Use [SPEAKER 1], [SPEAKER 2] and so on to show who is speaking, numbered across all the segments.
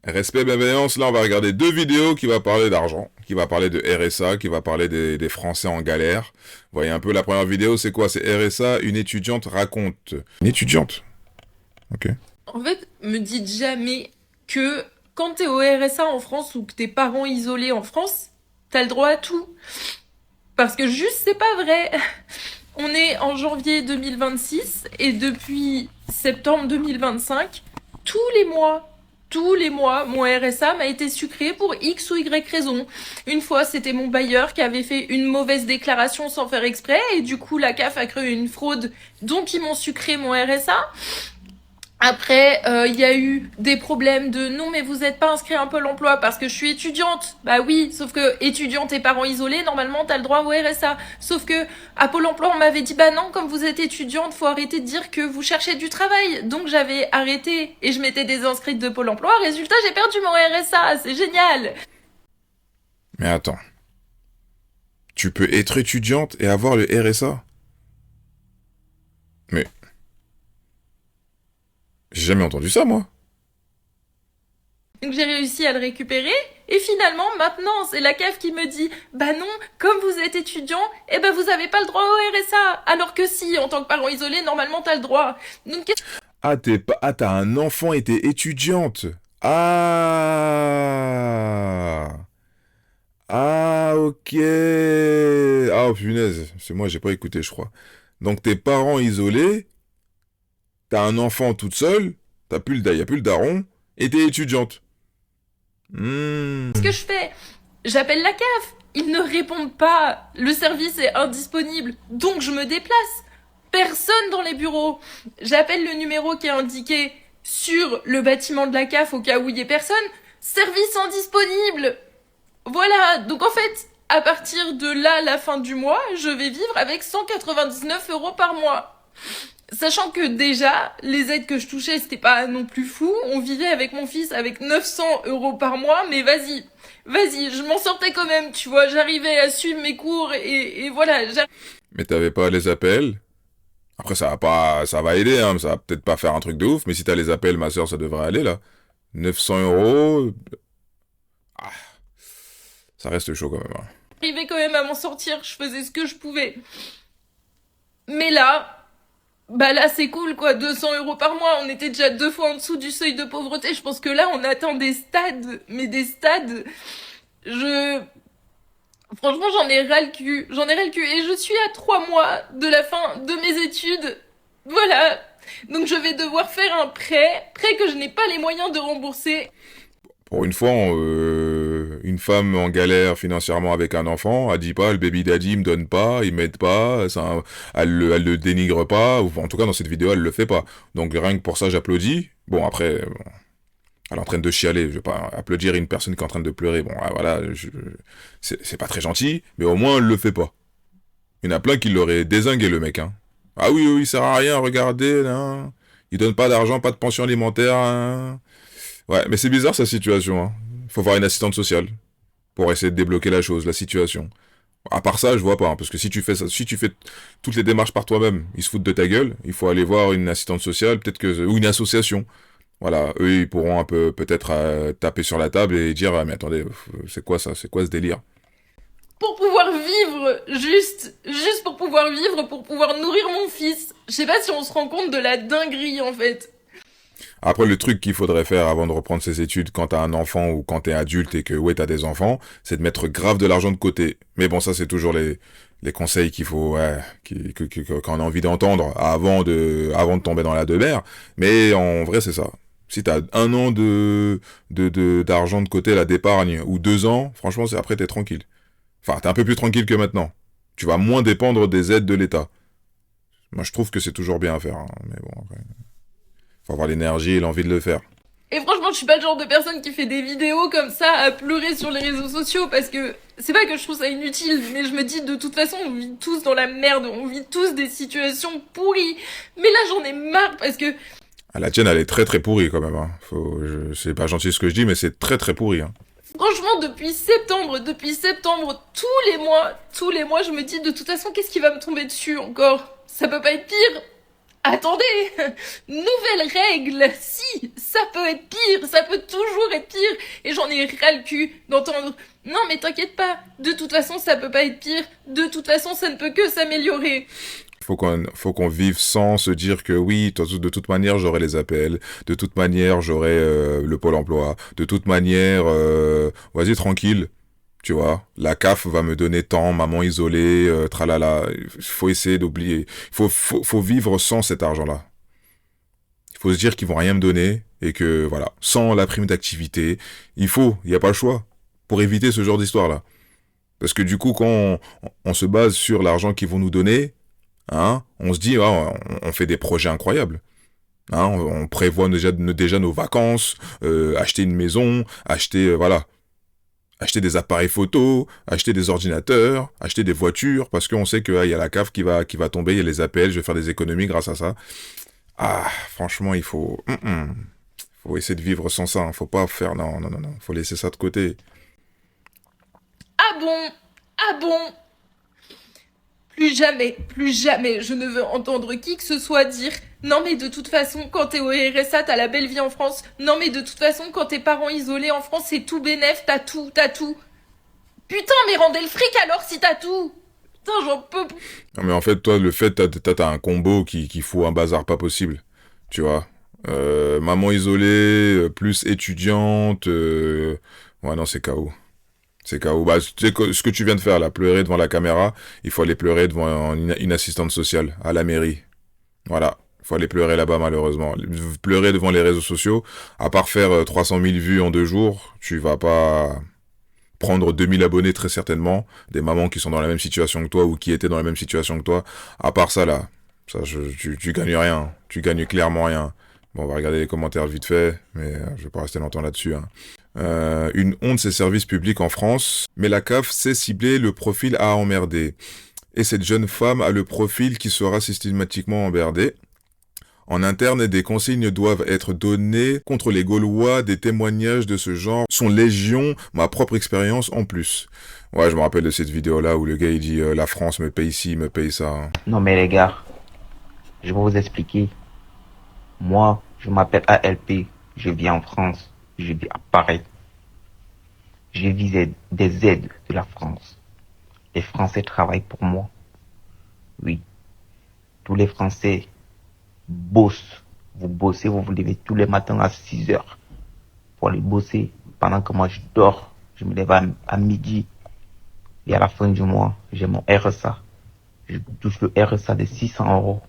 [SPEAKER 1] Respect, bienveillance, là on va regarder deux vidéos qui va parler d'argent, qui va parler de RSA, qui va parler des Français en galère. Vous voyez un peu la première vidéo, c'est quoi? C'est RSA, une étudiante raconte. Une étudiante? Ok.
[SPEAKER 2] En fait, me dites jamais que quand t'es au RSA en France ou que tes parents isolés en France, t'as le droit à tout. Parce que juste, c'est pas vrai. On est en janvier 2026 et depuis septembre 2025, tous les mois, tous les mois, mon RSA m'a été sucré pour X ou Y raison. Une fois, c'était mon bailleur qui avait fait une mauvaise déclaration sans faire exprès et du coup, la CAF a créé une fraude, donc ils m'ont sucré mon RSA. Après, il y a eu des problèmes de non, mais vous n'êtes pas inscrit à un Pôle emploi parce que je suis étudiante. Bah oui, sauf que étudiante et parents isolés, normalement, t'as le droit au RSA. Sauf que à Pôle emploi, on m'avait dit bah non, comme vous êtes étudiante, faut arrêter de dire que vous cherchez du travail. Donc j'avais arrêté et je m'étais désinscrite de Pôle emploi. Résultat, j'ai perdu mon RSA. C'est génial.
[SPEAKER 1] Mais attends. Tu peux être étudiante et avoir le RSA? Mais j'ai jamais entendu ça, moi.
[SPEAKER 2] Donc j'ai réussi à le récupérer. Et finalement, maintenant, c'est la CAF qui me dit bah non, comme vous êtes étudiant, eh ben vous avez pas le droit au RSA. Alors que si, en tant que parent isolé, normalement t'as le droit. Donc
[SPEAKER 1] Ah, t'as un enfant et t'es étudiante. Ah. Ah, ok. Ah, oh, punaise. C'est moi, j'ai pas écouté, je crois. Donc, tes parents isolés, t'as un enfant toute seule, y a plus le daron, et t'es étudiante. Hmm.
[SPEAKER 2] qu'est-ce que je fais? J'appelle la CAF. Ils ne répondent pas. Le service est indisponible. Donc je me déplace. Personne dans les bureaux. J'appelle le numéro qui est indiqué sur le bâtiment de la CAF au cas où il y ait personne. Service indisponible. Voilà. Donc en fait, à partir de là, la fin du mois, je vais vivre avec 199 euros par mois. Sachant que déjà, les aides que je touchais, c'était pas non plus fou. On vivait avec mon fils avec 900 euros par mois, mais vas-y, je m'en sortais quand même, tu vois. J'arrivais à suivre mes cours et voilà.
[SPEAKER 1] Mais t'avais pas les appels? Après, ça va aider, hein, ça va peut-être pas faire un truc de ouf, mais si t'as les appels, ma soeur, ça devrait aller, là. 900 euros, ah, ça reste chaud quand même, hein.
[SPEAKER 2] J'arrivais quand même à m'en sortir, je faisais ce que je pouvais. Mais là, bah là c'est cool quoi, 200 euros par mois, on était déjà 2 fois en dessous du seuil de pauvreté. Je pense que là on atteint des stades, mais des stades. Je Franchement, j'en ai ras le cul. Et je suis à 3 mois de la fin de mes études. Voilà. Donc je vais devoir faire un prêt que je n'ai pas les moyens de rembourser.
[SPEAKER 1] Pour une fois, une femme en galère financièrement avec un enfant, elle dit pas le baby daddy me donne pas, il m'aide pas, elle le dénigre pas, ou en tout cas dans cette vidéo elle le fait pas. Donc rien que pour ça j'applaudis. Bon après, bon, elle est en train de chialer, je vais pas applaudir une personne qui est en train de pleurer. Bon voilà, c'est pas très gentil, mais au moins elle le fait pas. Il y en a plein qui l'auraient dézingué le mec, hein. Ah oui, oui, il sert à rien, regardez, là. Il donne pas d'argent, pas de pension alimentaire, hein. Ouais, mais c'est bizarre sa situation, hein. Faut voir une assistante sociale pour essayer de débloquer la chose, la situation. À part ça, je vois pas, hein, parce que si tu fais ça, si tu fais toutes les démarches par toi-même, ils se foutent de ta gueule. Il faut aller voir une assistante sociale, ou une association. Voilà, eux ils pourront un peu peut-être taper sur la table et dire ah, mais attendez, c'est quoi ça, c'est quoi ce délire?
[SPEAKER 2] Pour pouvoir vivre, juste pour pouvoir vivre, pour pouvoir nourrir mon fils. Je sais pas si on se rend compte de la dinguerie en fait.
[SPEAKER 1] Après, le truc qu'il faudrait faire avant de reprendre ses études quand t'as un enfant ou quand t'es adulte et que, ouais, t'as des enfants, c'est de mettre grave de l'argent de côté. Mais bon, ça, c'est toujours les conseils qu'il faut, ouais, qu'on a envie d'entendre avant de tomber dans la demeure. Mais en vrai, c'est ça. Si t'as 1 an d'argent de côté, là, d'épargne, ou 2 ans, franchement, c'est après, t'es tranquille. Enfin, t'es un peu plus tranquille que maintenant. Tu vas moins dépendre des aides de l'État. Moi, je trouve que c'est toujours bien à faire, hein. Mais bon, après, faut avoir l'énergie et l'envie de le faire.
[SPEAKER 2] Et franchement, je suis pas le genre de personne qui fait des vidéos comme ça à pleurer sur les réseaux sociaux parce que c'est pas que je trouve ça inutile, mais je me dis de toute façon, on vit tous dans la merde, on vit tous des situations pourries. Mais là, j'en ai marre parce que
[SPEAKER 1] Ah, la tienne, elle est très très pourrie quand même, hein. C'est pas gentil ce que je dis, mais c'est très très pourri, hein.
[SPEAKER 2] franchement, depuis septembre, tous les mois, je me dis de toute façon, qu'est-ce qui va me tomber dessus encore? Ça peut pas être pire. Attendez, nouvelle règle. Si, ça peut être pire, ça peut toujours être pire. et j'en ai ras le cul d'entendre « Non mais t'inquiète pas, de toute façon ça peut pas être pire, de toute façon ça ne peut que s'améliorer ».
[SPEAKER 1] Faut qu'on vive sans se dire que oui, de toute manière, j'aurai les APL, de toute manière, j'aurai le Pôle emploi, de toute manière, vas-y, tranquille, tu vois, la CAF va me donner tant, maman isolée, tralala, il faut essayer d'oublier, faut vivre sans cet argent-là. Il faut se dire qu'ils vont rien me donner, et que, voilà, sans la prime d'activité, il n'y a pas le choix, pour éviter ce genre d'histoire-là. Parce que du coup, quand on se base sur l'argent qu'ils vont nous donner, hein, on se dit, ah, on fait des projets incroyables. Hein, on prévoit déjà nos vacances, acheter une maison, voilà, acheter des appareils photo, acheter des ordinateurs, acheter des voitures, parce qu'on sait qu'il y a la CAF qui va tomber, il y a les APL, je vais faire des économies grâce à ça. Ah, franchement, il faut essayer de vivre sans ça. Hein. Faut pas faire, non, faut laisser ça de côté.
[SPEAKER 2] Ah bon? Ah bon? Plus jamais je ne veux entendre qui que ce soit dire « Non mais de toute façon, quand t'es au RSA, t'as la belle vie en France. Non mais de toute façon, quand t'es parents isolés en France, c'est tout bénef, t'as tout. » Putain, mais rendez le fric alors si t'as tout. Putain, j'en peux plus.
[SPEAKER 1] Non, mais en fait, toi, le fait, t'as un combo qui fout un bazar pas possible. Tu vois. Maman isolée, plus étudiante. Ouais, non, c'est KO. C'est KO. Bah, tu sais, ce que tu viens de faire, là, pleurer devant la caméra, il faut aller pleurer devant une assistante sociale, à la mairie. Voilà. Il faut aller pleurer là-bas, malheureusement. Pleurer devant les réseaux sociaux, à part faire 300 000 vues en 2 jours, tu vas pas prendre 2000 abonnés très certainement, des mamans qui sont dans la même situation que toi ou qui étaient dans la même situation que toi. À part ça, là, tu gagnes rien. Tu gagnes clairement rien. Bon, on va regarder les commentaires vite fait, mais je vais pas rester longtemps là-dessus. Hein. Une honte, ces services publics en France, mais la CAF sait cibler le profil à emmerder. Et cette jeune femme a le profil qui sera systématiquement emmerdé. En interne, des consignes doivent être données contre les Gaulois, des témoignages de ce genre sont légion, ma propre expérience en plus. Ouais, je me rappelle de cette vidéo-là où le gars il dit la France me paye ci, me paye ça. Hein.
[SPEAKER 3] Non mais les gars, je vais vous expliquer. Moi, je m'appelle ALP, je vis en France, je vis à Paris. Je vis des aides de la France. Les Français travaillent pour moi. Oui, tous les Français bossent. Vous bossez, vous vous levez tous les matins à 6 heures pour aller bosser. Pendant que moi je dors, je me lève à midi. Et à la fin du mois, j'ai mon RSA. Je touche le RSA de 600 euros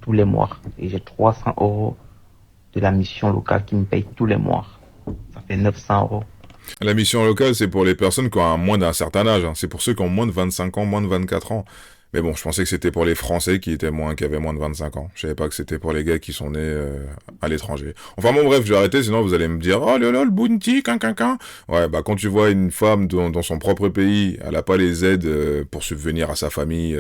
[SPEAKER 3] tous les mois. Et j'ai 300 euros de la mission locale qui me paye tous les mois. Ça fait 900 euros.
[SPEAKER 1] La mission locale, c'est pour les personnes qui ont moins d'un certain âge. Hein. C'est pour ceux qui ont moins de 25 ans, moins de 24 ans. Mais bon, je pensais que c'était pour les Français qui avaient moins de 25 ans. Je savais pas que c'était pour les gars qui sont nés à l'étranger. Enfin bon, bref, je vais arrêter, sinon vous allez me dire « Oh là là, le bounty, quin. » Ouais, bah quand tu vois une femme dans son propre pays, elle a pas les aides pour subvenir à sa famille,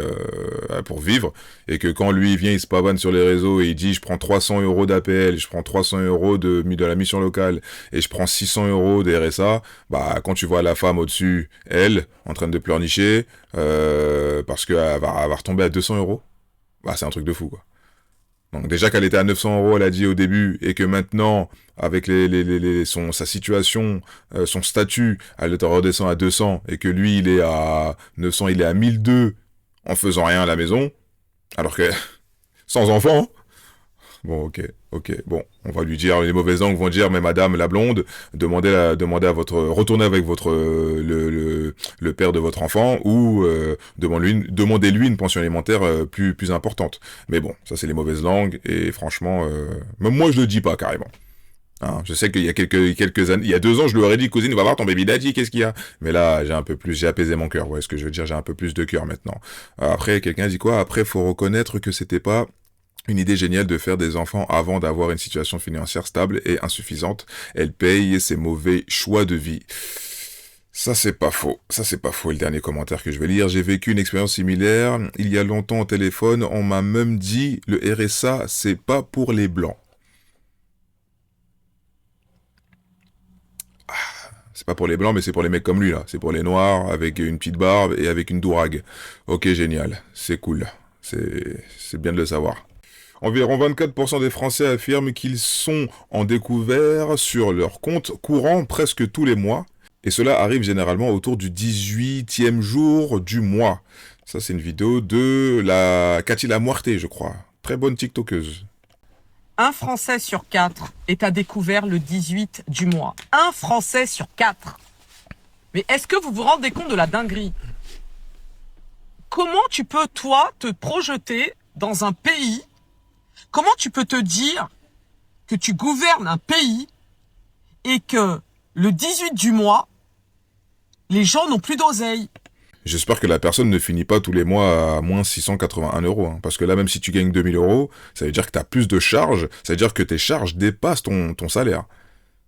[SPEAKER 1] pour vivre, et que quand lui vient, il se pavane sur les réseaux et il dit « Je prends 300 euros d'APL, je prends 300 euros de la mission locale, et je prends 600 euros des RSA », bah quand tu vois la femme au-dessus, elle, en train de pleurnicher, parce qu'elle va retomber à 200 euros, bah c'est un truc de fou, quoi. Donc déjà qu'elle était à 900 euros, elle a dit au début, et que maintenant, avec sa situation, son statut, elle redescend à 200, et que lui, il est à 900, il est à 1200 en faisant rien à la maison, alors que, sans enfant. Bon, ok, bon, on va lui dire, les mauvaises langues vont dire, mais madame la blonde, retournez avec le père de votre enfant, ou demandez-lui une pension alimentaire plus importante. Mais bon, ça c'est les mauvaises langues, et franchement, même moi je le dis pas carrément. Hein, je sais qu'il y a quelques années, il y a 2 ans, je lui aurais dit, cousine, va voir ton baby daddy, qu'est-ce qu'il y a? Mais là, j'ai apaisé mon cœur, ouais, ce que je veux dire, j'ai un peu plus de cœur maintenant. Après, quelqu'un dit quoi? Après, faut reconnaître que c'était pas une idée géniale de faire des enfants avant d'avoir une situation financière stable et insuffisante. Elle paye ses mauvais choix de vie. Ça, c'est pas faux. Et le dernier commentaire que je vais lire. J'ai vécu une expérience similaire. Il y a longtemps au téléphone, on m'a même dit, le RSA, c'est pas pour les blancs. C'est pas pour les blancs, mais c'est pour les mecs comme lui, là. C'est pour les noirs, avec une petite barbe et avec une dourague. Ok, génial. C'est cool. C'est bien de le savoir. Environ 24% des Français affirment qu'ils sont en découvert sur leur compte courant presque tous les mois. Et cela arrive généralement autour du 18e jour du mois. Ça, c'est une vidéo de la Cathy Lamuerte, je crois. Très bonne TikTokeuse.
[SPEAKER 4] Un Français sur 4 est à découvert le 18 du mois. Un Français sur 4. Mais est-ce que vous vous rendez compte de la dinguerie? Comment tu peux, toi, te projeter dans un pays? Comment tu peux te dire que tu gouvernes un pays et que le 18 du mois, les gens n'ont plus d'oseille?
[SPEAKER 1] J'espère que la personne ne finit pas tous les mois à moins 681 euros. Hein, parce que là, même si tu gagnes 2000 euros, ça veut dire que tu as plus de charges. Ça veut dire que tes charges dépassent ton salaire.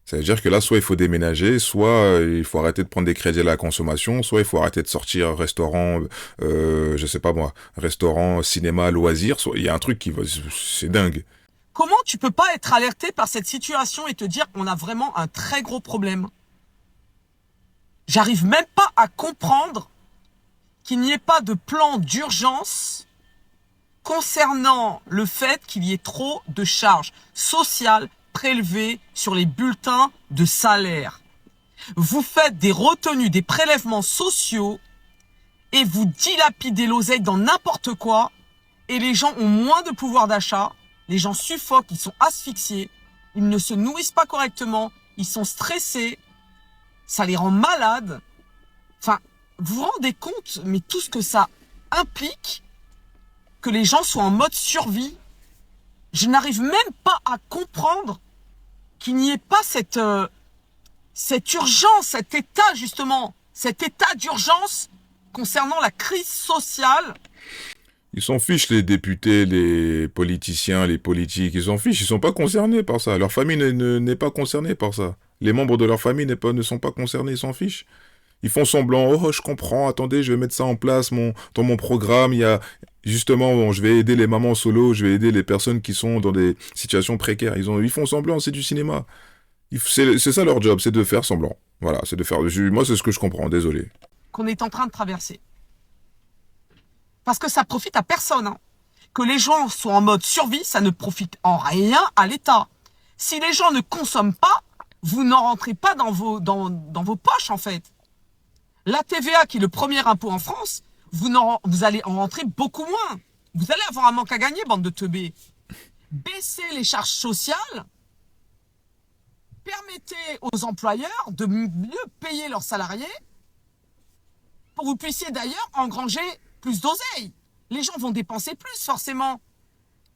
[SPEAKER 1] Ça veut dire que là, soit il faut déménager, soit il faut arrêter de prendre des crédits à la consommation, soit il faut arrêter de sortir restaurant, je sais pas moi, restaurant, cinéma, loisirs. Il y a un truc qui va... C'est dingue.
[SPEAKER 4] Comment tu peux pas être alerté par cette situation et te dire qu'on a vraiment un très gros problème? J'arrive même pas à comprendre qu'il n'y ait pas de plan d'urgence concernant le fait qu'il y ait trop de charges sociales prélevées sur les bulletins de salaire. Vous faites des retenues, des prélèvements sociaux et vous dilapidez l'oseille dans n'importe quoi et les gens ont moins de pouvoir d'achat, les gens suffoquent, ils sont asphyxiés, ils ne se nourrissent pas correctement, ils sont stressés, ça les rend malades. Enfin, vous vous rendez compte, mais tout ce que ça implique, que les gens soient en mode survie. Je n'arrive même pas à comprendre qu'il n'y ait pas cette urgence, cet état justement, cet état d'urgence concernant la crise sociale.
[SPEAKER 1] Ils s'en fichent, les députés, les politiciens, les politiques, ils s'en fichent, ils sont pas concernés par ça. Leur famille n'est pas concernée par ça. Les membres de leur famille ne sont pas concernés, ils s'en fichent. Ils font semblant, oh je comprends, attendez, je vais mettre ça en place, dans mon programme, il y a justement, bon, je vais aider les mamans solo, je vais aider les personnes qui sont dans des situations précaires. Ils font semblant, c'est du cinéma. C'est ça leur job, c'est de faire semblant. Voilà, c'est de faire, moi c'est ce que je comprends, désolé.
[SPEAKER 4] Qu'on est en train de traverser. Parce que ça profite à personne. Hein. Que les gens soient en mode survie, ça ne profite en rien à l'État. Si les gens ne consomment pas, vous n'en rentrez pas dans vos poches en fait. La TVA, qui est le premier impôt en France, vous allez en rentrer beaucoup moins. Vous allez avoir un manque à gagner, bande de teubés. Baissez les charges sociales, permettez aux employeurs de mieux payer leurs salariés pour que vous puissiez d'ailleurs engranger plus d'oseille. Les gens vont dépenser plus, forcément,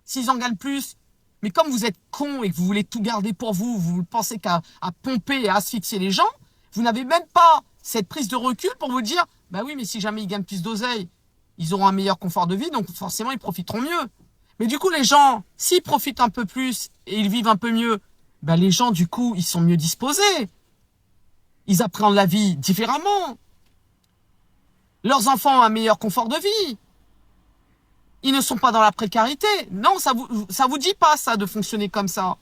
[SPEAKER 4] s'ils en gagnent plus. Mais comme vous êtes cons et que vous voulez tout garder pour vous, vous pensez qu'à pomper et à asphyxier les gens, vous n'avez même pas cette prise de recul pour vous dire, bah oui, mais si jamais ils gagnent plus d'oseille, ils auront un meilleur confort de vie, donc forcément ils profiteront mieux. Mais du coup, les gens, s'ils profitent un peu plus et ils vivent un peu mieux, bah les gens, du coup, ils sont mieux disposés. Ils appréhendent la vie différemment. Leurs enfants ont un meilleur confort de vie. Ils ne sont pas dans la précarité. Non, ça vous dit pas ça de fonctionner comme ça.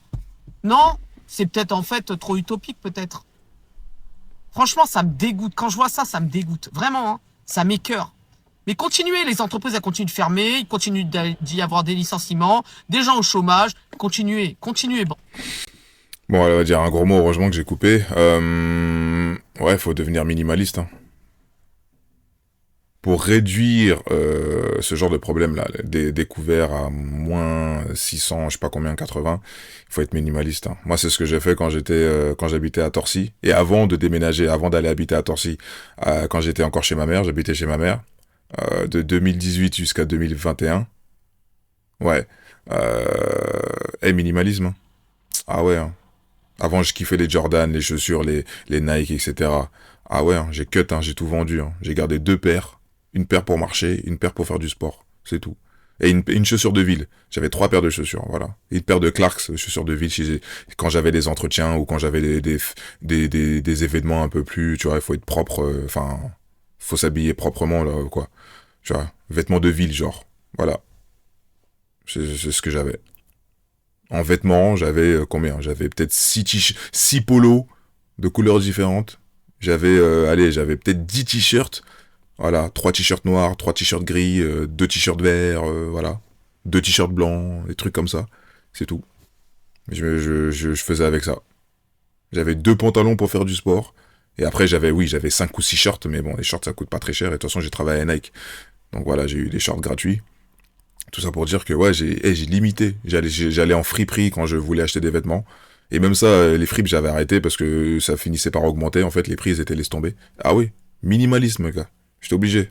[SPEAKER 4] Non, c'est peut-être en fait trop utopique peut-être. Franchement, ça me dégoûte. Quand je vois ça, ça me dégoûte. Vraiment, hein, ça m'écœure. Mais continuez, les entreprises, elles continuent de fermer, il continue d'y avoir des licenciements, des gens au chômage. Continuez. Bon.
[SPEAKER 1] Bon, elle va dire un gros mot, heureusement que j'ai coupé. Ouais, faut devenir minimaliste. Hein. Pour réduire ce genre de problème-là, découvert à moins 600, je sais pas combien, 80, il faut être minimaliste. Hein. Moi, c'est ce que j'ai fait quand j'habitais à Torcy. Et avant de déménager, avant d'aller habiter à Torcy, quand j'étais encore chez ma mère, j'habitais chez ma mère, de 2018 jusqu'à 2021. Ouais. Et minimalisme. Hein. Ah ouais. Hein. Avant, je kiffais les Jordan, les chaussures, les Nike, etc. Ah ouais, hein, j'ai cut, hein, j'ai tout vendu. Hein. J'ai gardé 2 paires. Une paire pour marcher, une paire pour faire du sport. C'est tout. Et une chaussure de ville. J'avais 3 paires de chaussures, voilà. Et une paire de Clarks, chaussures de ville, quand j'avais des entretiens ou quand j'avais des événements un peu plus, tu vois, il faut être propre, faut s'habiller proprement, là, quoi. Tu vois, vêtements de ville, genre. Voilà. C'est ce que j'avais. En vêtements, j'avais combien? J'avais peut-être 6 polos de couleurs différentes. J'avais peut-être 10 t-shirts. Voilà, 3 t-shirts noirs, 3 t-shirts gris, 2 t-shirts verts, voilà. 2 t-shirts blancs, des trucs comme ça. C'est tout. Je faisais avec ça. J'avais 2 pantalons pour faire du sport. Et après, j'avais 5 ou 6 shorts, mais bon, les shorts, ça coûte pas très cher. Et de toute façon, j'ai travaillé à Nike. Donc voilà, j'ai eu des shorts gratuits. Tout ça pour dire que, ouais, j'ai limité. J'allais en friperie quand je voulais acheter des vêtements. Et même ça, les fripes, j'avais arrêté parce que ça finissait par augmenter. En fait, les prix, ils étaient laissés tomber. Ah oui, minimalisme, gars. J'étais obligé.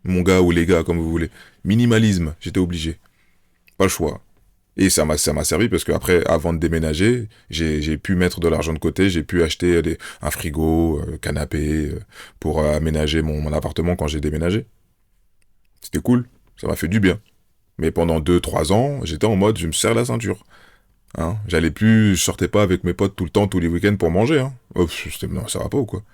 [SPEAKER 1] Mon gars ou les gars, comme vous voulez. Minimalisme, j'étais obligé. Pas le choix. Et ça m'a servi parce que après, avant de déménager, j'ai pu mettre de l'argent de côté, j'ai pu acheter un frigo, canapé, pour aménager mon appartement quand j'ai déménagé. C'était cool, ça m'a fait du bien. Mais pendant 2-3 ans, j'étais en mode, je me serre la ceinture. Hein, je sortais pas avec mes potes tout le temps, tous les week-ends pour manger. Hein. Oh, non, ça va pas ou quoi?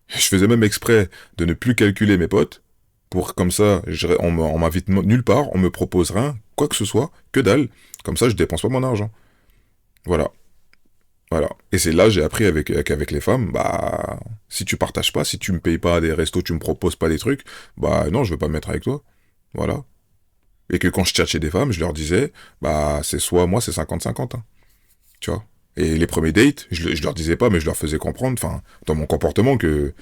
[SPEAKER 1] Je faisais même exprès de ne plus calculer mes potes, pour comme ça, on m'invite nulle part, on me propose rien, quoi que ce soit, que dalle. Comme ça, je dépense pas mon argent. Voilà. Voilà. Et c'est là, j'ai appris avec les femmes, bah, si tu partages pas, si tu me payes pas des restos, tu me proposes pas des trucs, bah non, je veux pas me mettre avec toi. Voilà. Et que quand je cherchais des femmes, je leur disais, bah, c'est soit moi, c'est 50-50. Hein. Tu vois. Et les premiers dates, je leur disais pas, mais je leur faisais comprendre, enfin, dans mon comportement, que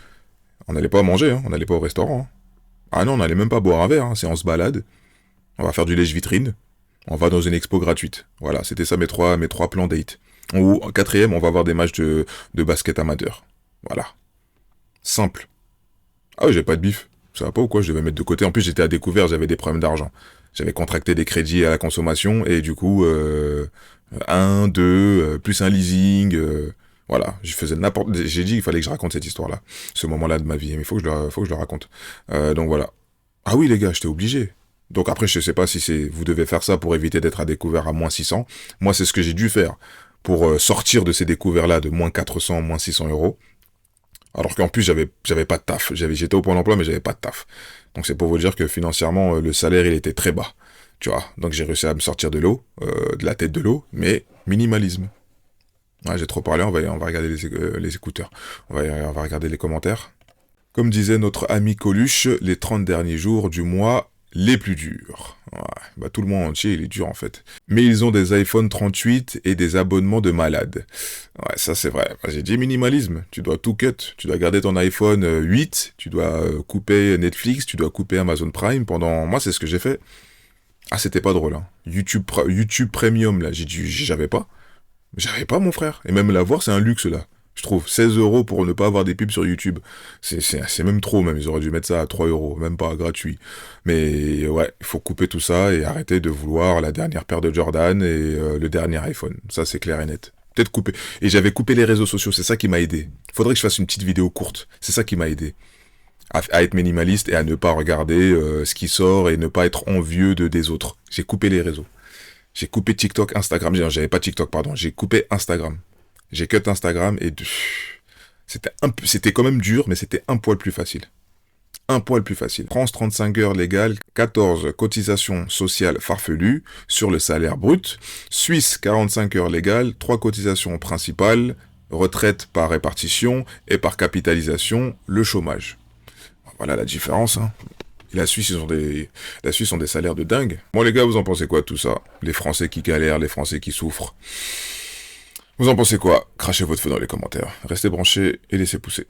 [SPEAKER 1] on n'allait pas manger, hein, on n'allait pas au restaurant. Hein. Ah non, on n'allait même pas boire un verre, hein, c'est on se balade, on va faire du lèche-vitrine, on va dans une expo gratuite. Voilà, c'était ça mes trois plans date. Ou en 4e, on va voir des matchs de basket amateur. Voilà. Simple. Ah oui, j'ai pas de bif. Ça va pas ou quoi, je devais mettre de côté. En plus, j'étais à découvert, j'avais des problèmes d'argent. J'avais contracté des crédits à la consommation et du coup, 1, 2, plus un leasing, voilà, je faisais n'importe. J'ai dit qu'il fallait que je raconte cette histoire-là, ce moment-là de ma vie, mais il faut que je le raconte. Donc voilà. Ah oui les gars, j'étais obligé. Donc après, je sais pas si vous devez faire ça pour éviter d'être à découvert à moins 600. Moi, c'est ce que j'ai dû faire pour sortir de ces découverts-là de moins 400, moins 600 euros. Alors qu'en plus, j'avais pas de taf. J'étais au Pôle emploi, mais j'avais pas de taf. Donc c'est pour vous dire que financièrement, le salaire, il était très bas. Tu vois. Donc j'ai réussi à me sortir de l'eau, de la tête de l'eau, mais minimalisme. Ouais, j'ai trop parlé, on va regarder les écouteurs. On va regarder les commentaires. Comme disait notre ami Coluche, les 30 derniers jours du mois les plus durs. Ouais, bah tout le monde entier, il est dur en fait. Mais ils ont des iPhone 38 et des abonnements de malades. Ouais, ça c'est vrai. J'ai dit minimalisme, tu dois tout cut. Tu dois garder ton iPhone 8, tu dois couper Netflix, tu dois couper Amazon Prime pendant... Moi, c'est ce que j'ai fait. Ah, c'était pas drôle, hein. YouTube Premium, là, j'avais pas. J'avais pas, mon frère. Et même l'avoir, c'est un luxe, là. Je trouve 16 € pour ne pas avoir des pubs sur YouTube. C'est même trop, même. Ils auraient dû mettre ça à 3 €, même pas gratuit. Mais ouais, il faut couper tout ça et arrêter de vouloir la dernière paire de Jordan et le dernier iPhone. Ça, c'est clair et net. Peut-être couper. Et j'avais coupé les réseaux sociaux, c'est ça qui m'a aidé. Faudrait que je fasse une petite vidéo courte. C'est ça qui m'a aidé. À être minimaliste et à ne pas regarder ce qui sort et ne pas être envieux des autres. J'ai coupé les réseaux. J'ai coupé TikTok, Instagram. J'avais pas TikTok, pardon. J'ai coupé Instagram. J'ai cut Instagram et c'était quand même dur, mais c'était un poil plus facile. Un poil plus facile. France 35 heures légales, 14 cotisations sociales farfelues sur le salaire brut. Suisse 45 heures légales, 3 cotisations principales, retraite par répartition et par capitalisation, le chômage. Voilà la différence, hein. La Suisse ont des salaires de dingue. Bon les gars, vous en pensez quoi de tout ça? Les Français qui galèrent, les Français qui souffrent. Vous en pensez quoi? Crachez votre feu dans les commentaires. Restez branchés et laissez pousser.